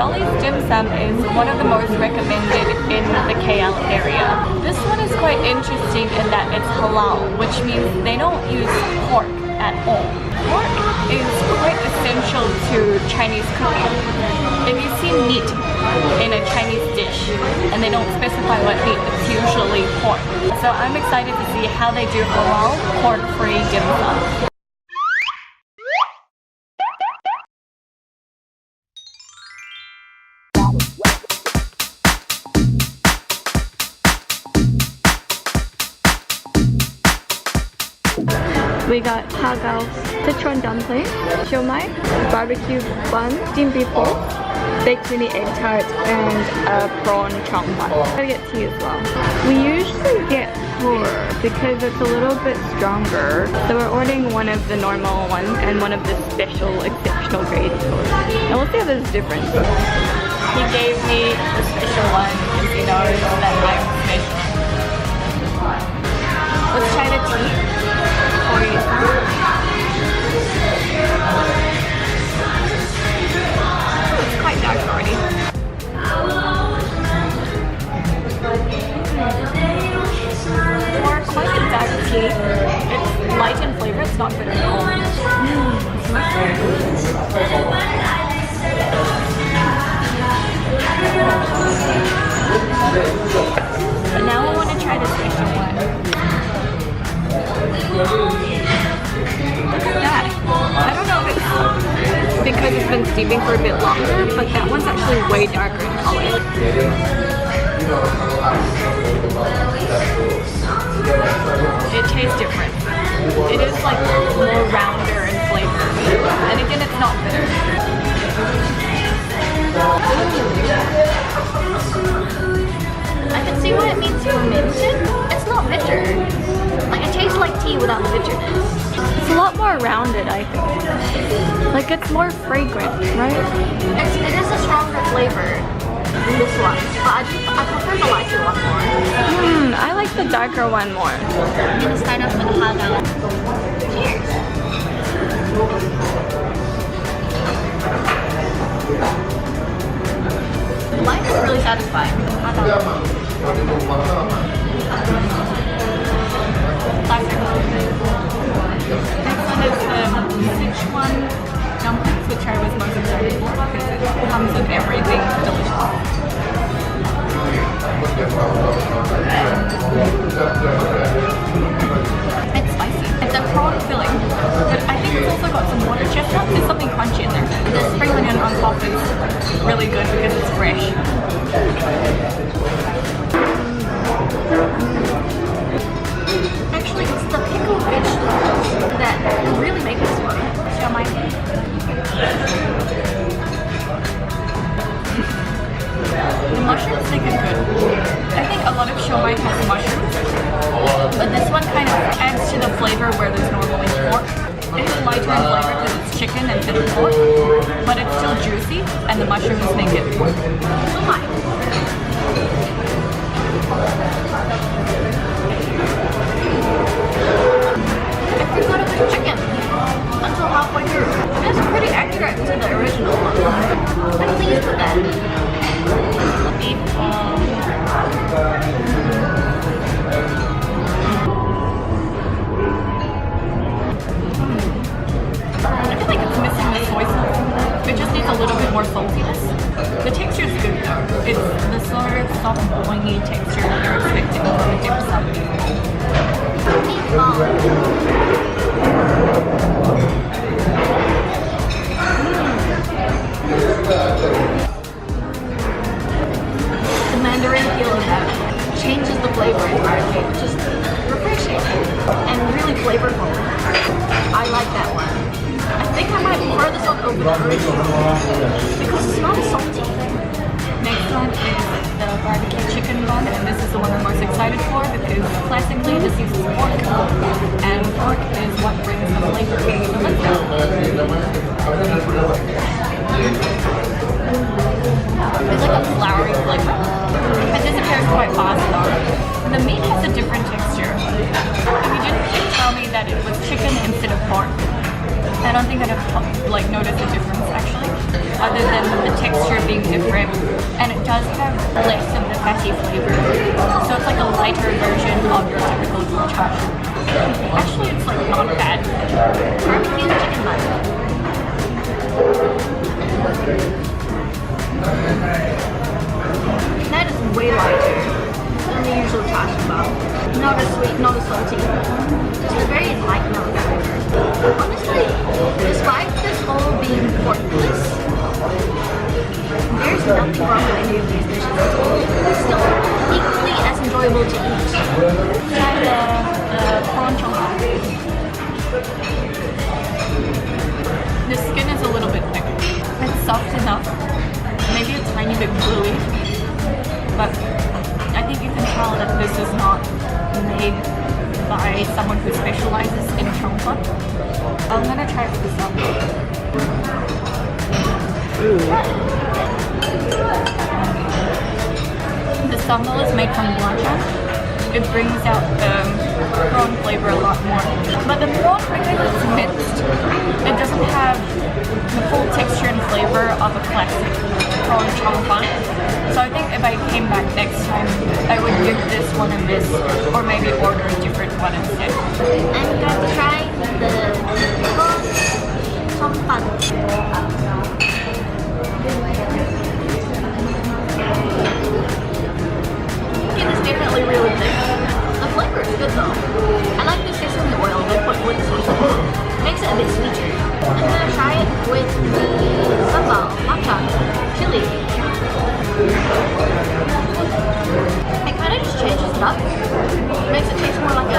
Dolly's dim sum is one of the most recommended in the KL area. This one is quite interesting in that it's halal, which means they don't use pork at all. Pork is quite essential to Chinese cooking. If you see meat in a Chinese dish and they don't specify what meat, it's usually pork. So I'm excited to see how they do halal pork-free dim sum. We got Halal Sichuan dumpling, siomai, barbecue bun, steamed beef bowl, baked mini egg tart, and a prawn chong bun. I get tea as well. We usually get 4 because it's a little bit stronger. So we're ordering one of the normal ones and one of the special, exceptional grade. And we'll see how there's a difference. He gave me the special one because he knows that I'm special. Let's try the tea. It's quite dark already. For quite a dark tea, it's light in flavor, it's not bitter at all. But now I want to try the special one. Look at that. I don't know if it's because it's been steeping for a bit longer, but that one's actually way darker in color. It tastes different. It is like more rounder in flavor. And again, it's not bitter. I can see why it means fermented. It's not bitter. Like, it tastes like tea without the bitterness. It's a lot more rounded, I think. Like, it's more fragrant, right? It is a stronger flavor than this one, but I prefer the lighter one more. I like the darker one more. I'm gonna start off with Halal. Cheers! The light is really satisfying. Next one is the Sichuan dumplings, which I was most excited for because it comes with everything delicious. It's spicy. It's a prawn filling, but I think it's also got some water chestnut. There's something crunchy in there. The spring onion on top is really good because it's fresh. Actually, it's the pickled vegetables that really make this one. Siomai. The mushrooms make it good. I think a lot of siomai has mushrooms, but this one kind of adds to the flavor where there's normally pork. It is lighter in flavor because it's chicken instead of pork, but it's still juicy, and the mushrooms make it siomai. I forgot about chicken until halfway through. It's pretty accurate to the original one. I'm pleased with that. Beef I feel like it's missing the soy sauce. It just needs a little bit more saltiness. The texture is good though. It's the sort of soft, boingy texture that you're expecting from a dim sum. The mandarin peel of that changes the flavor entirely, which is refreshing and really flavorful. I like that one. I think I might prefer this one over the original because it's not salty. Next one is the barbecue chicken bun, and this is the one I'm most excited for because classically this uses pork, and pork is what brings the flavor. So let's go. It's like a floury flavor. It disappears quite fast though. The meat has a different texture. If you didn't tell me that it was chicken instead of pork, I don't think I'd have like noticed the difference actually. other than the texture being different, and it does have less of the fatty flavor. So it's like a lighter version of your typical char siu. Actually, it's like not bad. Barbecue chicken bun. That is way lighter than the usual char siu bao. Not as sweet, not as salty. Just a very light milk flavor. Honestly, despite this all being porkless, there's nothing wrong with any of these dishes. It's still equally as enjoyable to eat. Try the prawn chong pan. The skin is a little bit thick. It's soft enough. Maybe a tiny bit gluey. But I think you can tell that this is not made by someone who specializes in chong pan. I'm gonna try it with the sambal. The sambal is made from guancian. It brings out the prawn flavor a lot more. But the prawn, because it's minced, it doesn't have the full texture and flavor of a classic prawn chong pan. So I think if I came back next time, I would give this one a miss, or maybe order a different one instead. I'm gonna try the prawn chong pan. It is definitely really thick. The flavor is good though. I like the sesame oil they put with sesame. Makes it a bit sweeter. I'm gonna try it with the sambal, matcha, chili. It kind of just changes it up. Makes it taste more like a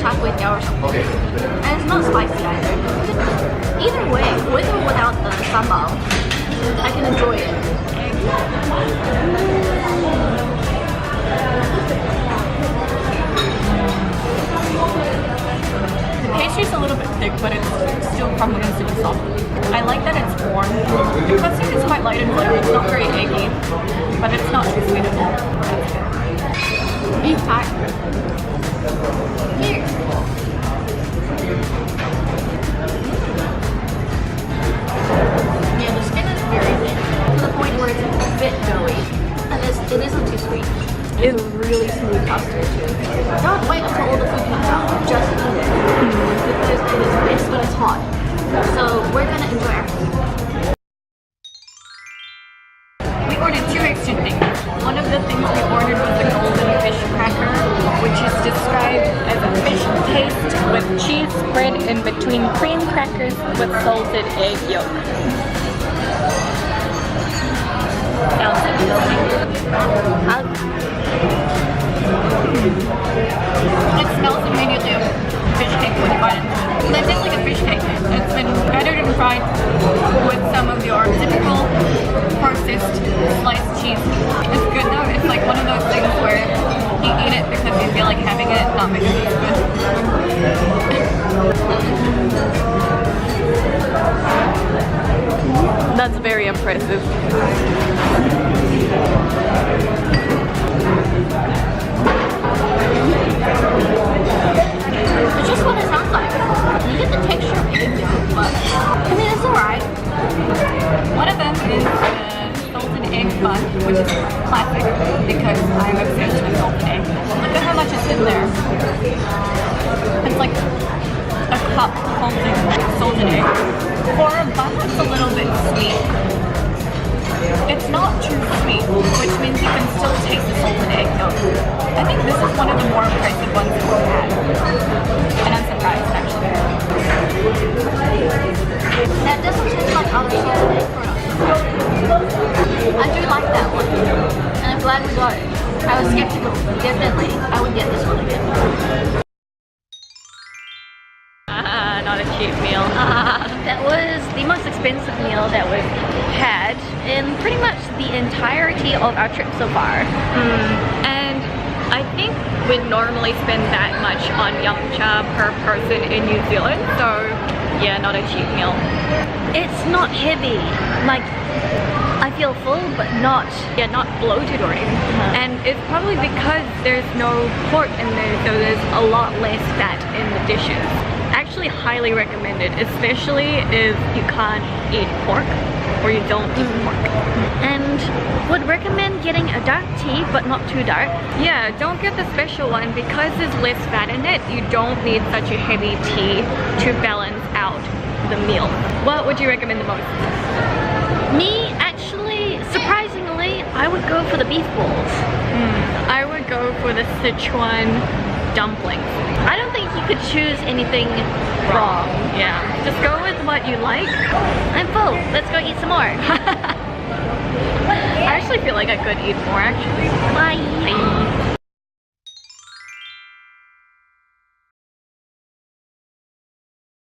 char kway teow or something. And it's not spicy either. Either way, with or without the sambal, I can enjoy it. The pastry's a little bit thick, but it's still crumbling and super soft. I like that it's warm. The custard is quite light in flavor. It's not very eggy, but it's not too sweet at all. Beef pie. Here. Yeah, the skin is very thin to the point where it's a bit doughy, and it isn't too sweet. It's really smooth custard too. Don't wait until all the food comes out. Just eat it because it is best when it's hot. So we're gonna enjoy our food. We ordered two extra things. One of the things we ordered was the golden fish cracker, which is described as a fish paste with cheese spread in between cream crackers with salted egg yolk. Sounds amazing. It smells immediately of fish cake when you bite into it. It's definitely like a fish cake. It's been battered and fried with some of your typical processed sliced cheese. It's good though. It's like one of those things where you eat it because you feel like having it, not because it's good. That's very impressive. It's just what it sounds like. You get the texture of egg yolk, but I mean it's alright. One of them is the salted egg bun, which is classic because I'm obsessed with salted egg. Look at how much is in there. It's like a cup holding salted egg. For a bun, it's a little bit sweet. It's not too sweet, which means you can still taste the salted egg yolk. I think this is one of the more impressive ones that we've had. And I'm surprised, actually. That doesn't taste like other salted egg products. I do like that one. And I'm glad we got it. I was skeptical. Definitely, I would get this one again. Not a cheap meal. That was the most expensive meal that we've had in pretty much the entirety of our trip so far. And I think we'd normally spend that much on yum cha per person in New Zealand, so yeah, not a cheap meal. It's not heavy, like I feel full but not bloated or anything. And it's probably because there's no pork in there, so there's a lot less fat in the dishes. Actually highly recommended, especially if you can't eat pork. or you don't eat pork. And would recommend getting a dark tea, but not too dark. Yeah, don't get the special one because there's less fat in it. You don't need such a heavy tea to balance out the meal. What would you recommend the most? Me, actually, surprisingly, I would go for the beef balls. I would go for the Sichuan dumplings. I don't think you could choose anything wrong. Yeah, just go with what you like. I'm full. Let's go eat some more. I actually feel like I could eat more actually. Bye. Bye.